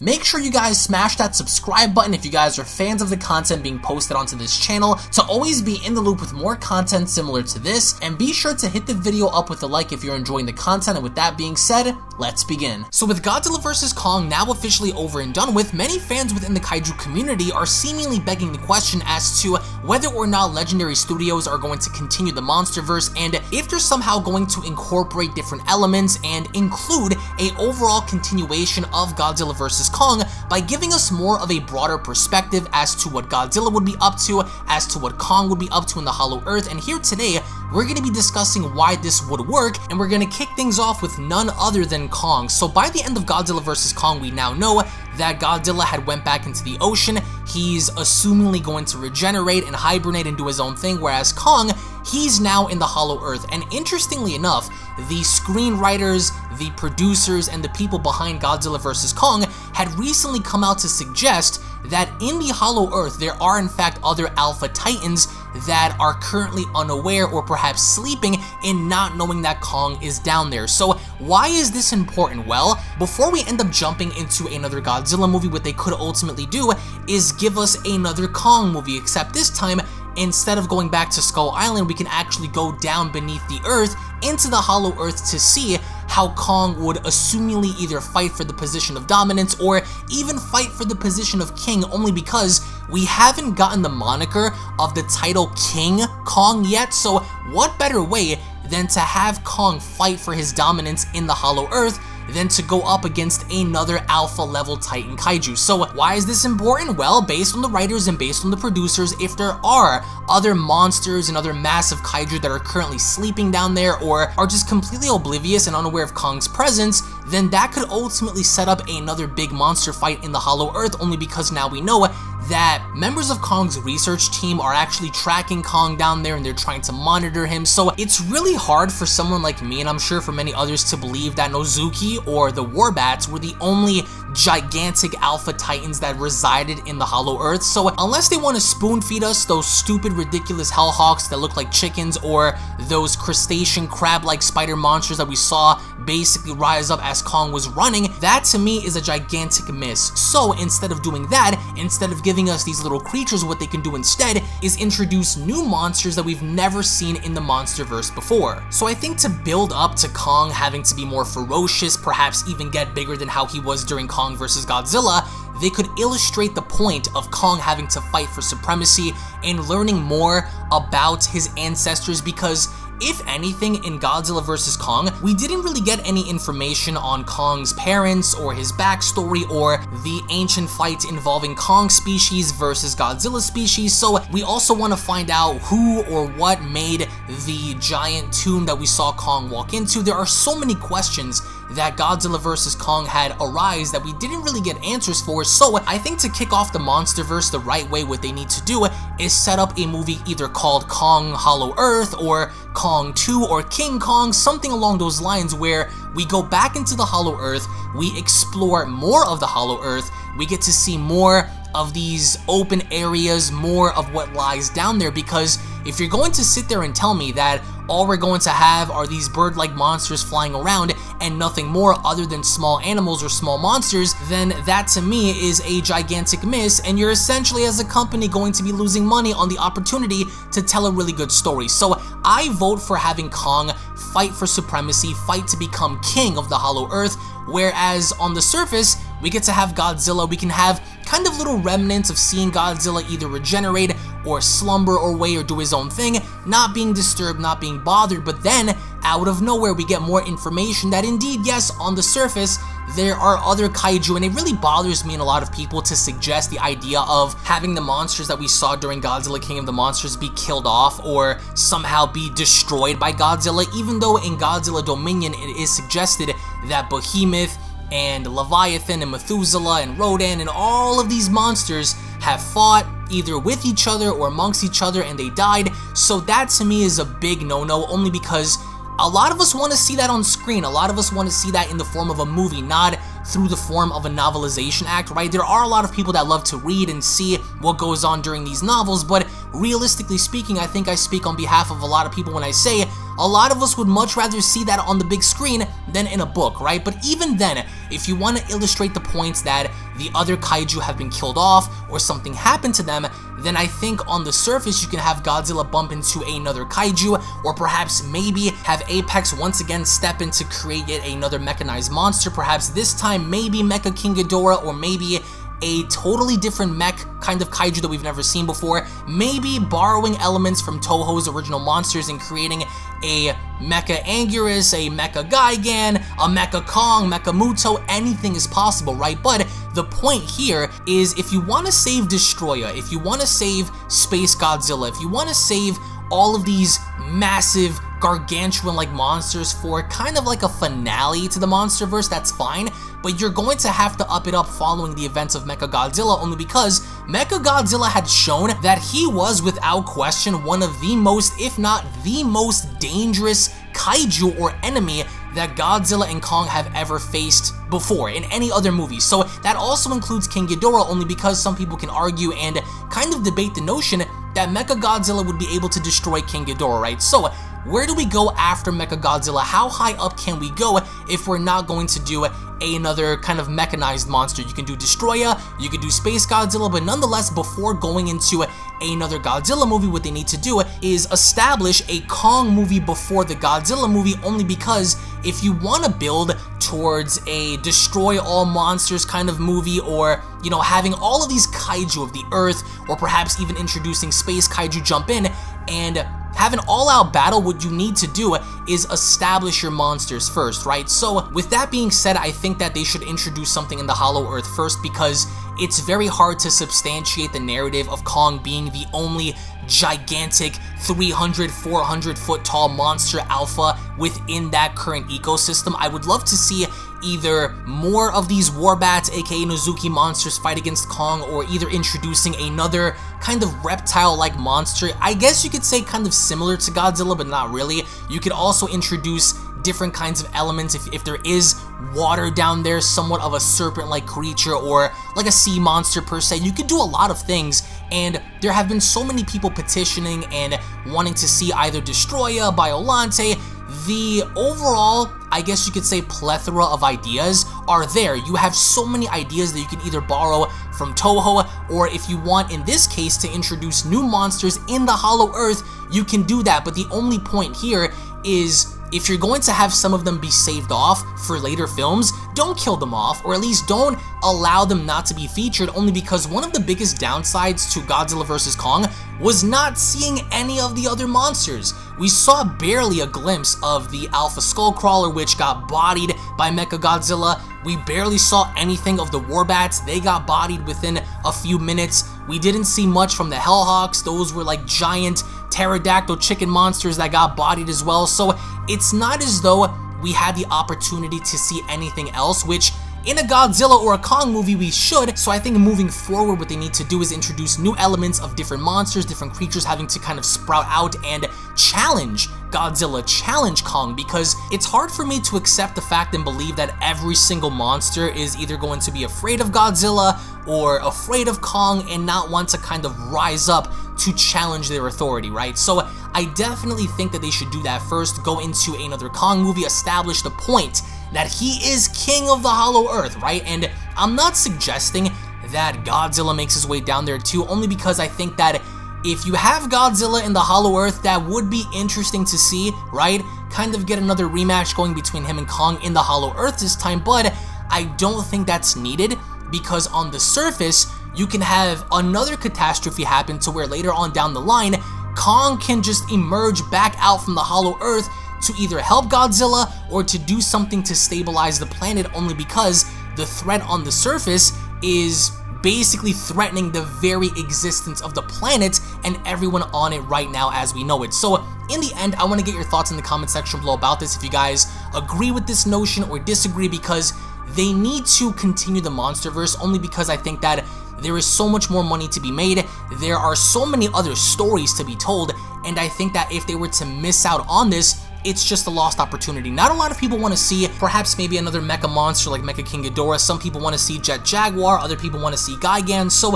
Make sure you guys smash that subscribe button if you guys are fans of the content being posted onto this channel to always be in the loop with more content similar to this, and be sure to hit the video up with a like if you're enjoying the content. And with that being said, let's begin. So with Godzilla vs. Kong now officially over and done with, many fans within the kaiju community are seemingly begging the question as to whether or not Legendary Studios are going to continue the MonsterVerse, and if they're somehow going to incorporate different elements and include a overall continuation of Godzilla vs. Kong by giving us more of a broader perspective as to what Godzilla would be up to, as to what Kong would be up to in the Hollow Earth. And here today, we're going to be discussing why this would work, and we're going to kick things off with none other than Kong. So by the end of Godzilla vs. Kong, we now know that Godzilla had went back into the ocean. He's assumingly going to regenerate and hibernate and do his own thing, whereas Kong, he's now in the Hollow Earth. And interestingly enough, the screenwriters, the producers, and the people behind Godzilla vs. Kong had recently come out to suggest that in the Hollow Earth there are in fact other Alpha Titans that are currently unaware or perhaps sleeping in not knowing that Kong is down there. So why is this important? Well, before we end up jumping into another Godzilla movie, what they could ultimately do is give us another Kong movie, except this time, instead of going back to Skull Island, we can actually go down beneath the earth into the Hollow Earth to see how Kong would assumingly either fight for the position of dominance or even fight for the position of king, only because we haven't gotten the moniker of the title King Kong yet. So what better way than to have Kong fight for his dominance in the Hollow Earth than to go up against another alpha level titan kaiju. So why is this important? Well, based on the writers and based on the producers, if there are other monsters and other massive kaiju that are currently sleeping down there or are just completely oblivious and unaware of Kong's presence, then that could ultimately set up another big monster fight in the Hollow Earth, only because now we know that members of Kong's research team are actually tracking Kong down there and they're trying to monitor him. So it's really hard for someone like me, and I'm sure for many others, to believe that Nozuki or the Warbats were the only gigantic alpha titans that resided in the Hollow Earth. So unless they want to spoon feed us those stupid, ridiculous hellhawks that look like chickens, or those crustacean crab-like spider monsters that we saw basically rise up as Kong was running, that to me is a gigantic miss. So instead of doing that, instead of giving us these little creatures, what they can do instead is introduce new monsters that we've never seen in the MonsterVerse before. So I think to build up to Kong having to be more ferocious, perhaps even get bigger than how he was during Kong vs. Godzilla, they could illustrate the point of Kong having to fight for supremacy and learning more about his ancestors, because if anything, in Godzilla vs. Kong, we didn't really get any information on Kong's parents or his backstory or the ancient fight involving Kong species versus Godzilla species. So we also want to find out who or what made the giant tomb that we saw Kong walk into. There are so many questions that Godzilla vs. Kong had arise that we didn't really get answers for. So I think to kick off the MonsterVerse the right way, what they need to do is set up a movie either called Kong Hollow Earth or Kong 2 or King Kong, something along those lines, where we go back into the Hollow Earth, we explore more of the Hollow Earth, we get to see more of these open areas, more of what lies down there. Because if you're going to sit there and tell me that all we're going to have are these bird-like monsters flying around and nothing more other than small animals or small monsters, then that to me is a gigantic miss, and you're essentially as a company going to be losing money on the opportunity to tell a really good story. So I vote for having Kong fight for supremacy, fight to become king of the Hollow Earth, whereas on the surface, we get to have Godzilla. We can have kind of little remnants of seeing Godzilla either regenerate or slumber or wait or do his own thing, not being disturbed, not being bothered, but then out of nowhere we get more information that indeed, yes, on the surface there are other kaiju, and it really bothers me and a lot of people to suggest the idea of having the monsters that we saw during Godzilla King of the Monsters be killed off or somehow be destroyed by Godzilla, even though in Godzilla Dominion it is suggested that Behemoth and Leviathan and Methuselah and Rodan and all of these monsters have fought either with each other or amongst each other and they died. So that to me is a big no-no, only because a lot of us want to see that on screen. A lot of us want to see that in the form of a movie, not through the form of a novelization act, right? There are a lot of people that love to read and see what goes on during these novels, but realistically speaking, I think I speak on behalf of a lot of people when I say a lot of us would much rather see that on the big screen than in a book, right? But even then, if you want to illustrate the points that the other kaiju have been killed off or something happened to them, then I think on the surface you can have Godzilla bump into another kaiju, or perhaps maybe have Apex once again step in to create yet another mechanized monster, perhaps this time maybe Mecha King Ghidorah, or maybe a totally different mech kind of kaiju that we've never seen before, maybe borrowing elements from Toho's original monsters and creating a Mecha Anguirus, a Mecha Gigan, a Mecha Kong, Mecha Muto. Anything is possible, right? But the point here is, if you want to save Destoroyah, if you want to save Space Godzilla, if you want to save all of these massive gargantuan-like monsters for kind of like a finale to the MonsterVerse, that's fine, but you're going to have to up it up following the events of MechaGodzilla, only because MechaGodzilla had shown that he was, without question, one of the most, if not the most dangerous kaiju or enemy that Godzilla and Kong have ever faced before in any other movie. So that also includes King Ghidorah, only because some people can argue and kind of debate the notion that MechaGodzilla would be able to destroy King Ghidorah, right? So where do we go after MechaGodzilla? How high up can we go if we're not going to do another kind of mechanized monster? You can do Destoroyah, you can do Space Godzilla, but nonetheless, before going into another Godzilla movie, what they need to do is establish a Kong movie before the Godzilla movie, only because if you want to build towards a destroy all monsters kind of movie, or, you know, having all of these kaiju of the earth, or perhaps even introducing space kaiju jump in and have an all-out battle, what you need to do is establish your monsters first, right? So with that being said, I think that they should introduce something in the Hollow Earth first, because it's very hard to substantiate the narrative of Kong being the only gigantic 300, 400 foot tall monster alpha within that current ecosystem. I would love to see either more of these Warbats, aka Nozuki monsters, fight against Kong, or either introducing another kind of reptile-like monster. I guess you could say kind of similar to Godzilla, but not really. You could also introduce different kinds of elements if there is water down there, somewhat of a serpent-like creature, or like a sea monster per se. You could do a lot of things, and there have been so many people petitioning and wanting to see either Destoroyah, Biollante. The overall, I guess you could say, plethora of ideas are there. You have so many ideas that you can either borrow from Toho, or if you want, in this case, to introduce new monsters in the Hollow Earth, you can do that. But the only point here is, if you're going to have some of them be saved off for later films, don't kill them off, or at least don't allow them not to be featured, only because one of the biggest downsides to Godzilla vs. Kong was not seeing any of the other monsters. We saw barely a glimpse of the Alpha Skullcrawler, which got bodied by MechaGodzilla. We barely saw anything of the Warbats. They got bodied within a few minutes. We didn't see much from the Hellhawks. Those were like giant pterodactyl chicken monsters that got bodied as well. So it's not as though we had the opportunity to see anything else, which in a Godzilla or a Kong movie we should. So I think moving forward, what they need to do is introduce new elements of different monsters, different creatures having to kind of sprout out and challenge Godzilla, challenge Kong, because it's hard for me to accept the fact and believe that every single monster is either going to be afraid of Godzilla or afraid of Kong and not want to kind of rise up to challenge their authority, right? So I definitely think that they should do that first, go into another Kong movie, establish the point that he is king of the Hollow Earth, right? And I'm not suggesting that Godzilla makes his way down there too, only because I think that if you have Godzilla in the Hollow Earth, that would be interesting to see, right? Kind of get another rematch going between him and Kong in the Hollow Earth this time, but I don't think that's needed, because on the surface, you can have another catastrophe happen to where later on down the line, Kong can just emerge back out from the Hollow Earth to either help Godzilla or to do something to stabilize the planet, only because the threat on the surface is basically threatening the very existence of the planet and everyone on it right now as we know it. So in the end, I want to get your thoughts in the comment section below about this, if you guys agree with this notion or disagree, because they need to continue the MonsterVerse, only because I think that there is so much more money to be made, there are so many other stories to be told, and I think that if they were to miss out on this, it's just a lost opportunity. Not a lot of people want to see perhaps maybe another mecha monster like Mecha King Ghidorah. Some people want to see Jet Jaguar, other people want to see Gigan. So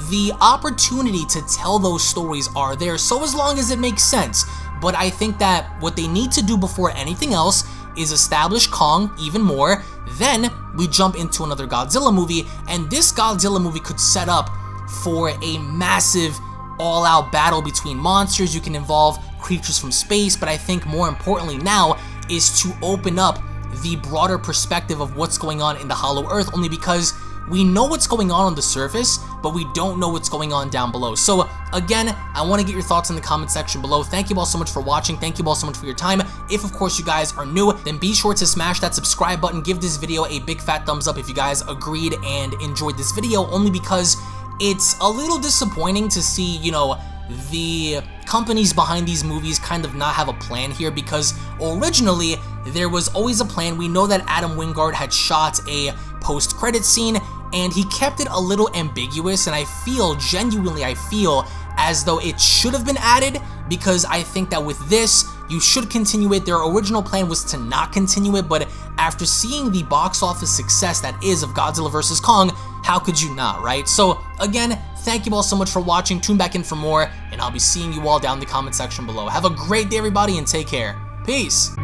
the opportunity to tell those stories are there, so as long as it makes sense. But I think that what they need to do before anything else is establish Kong even more. Then we jump into another Godzilla movie, and this Godzilla movie could set up for a massive all-out battle between monsters. You can involve creatures from space, but I think more importantly now is to open up the broader perspective of what's going on in the Hollow Earth, only because we know what's going on the surface, but we don't know what's going on down below. So again, I want to get your thoughts in the comment section below. Thank you all so much for watching. Thank you all so much for your time. If of course you guys are new, then be sure to smash that subscribe button. Give this video a big fat thumbs up if you guys agreed and enjoyed this video, only because it's a little disappointing to see, you know, the companies behind these movies kind of not have a plan here, because originally there was always a plan. We know that Adam Wingard had shot a post-credit scene, and he kept it a little ambiguous, and I feel, genuinely I feel, as though it should have been added, because I think that with this, you should continue it. Their original plan was to not continue it, but after seeing the box office success that is of Godzilla vs. Kong, how could you not, right? So again, thank you all so much for watching. Tune back in for more, and I'll be seeing you all down in the comment section below. Have a great day, everybody, and take care. Peace.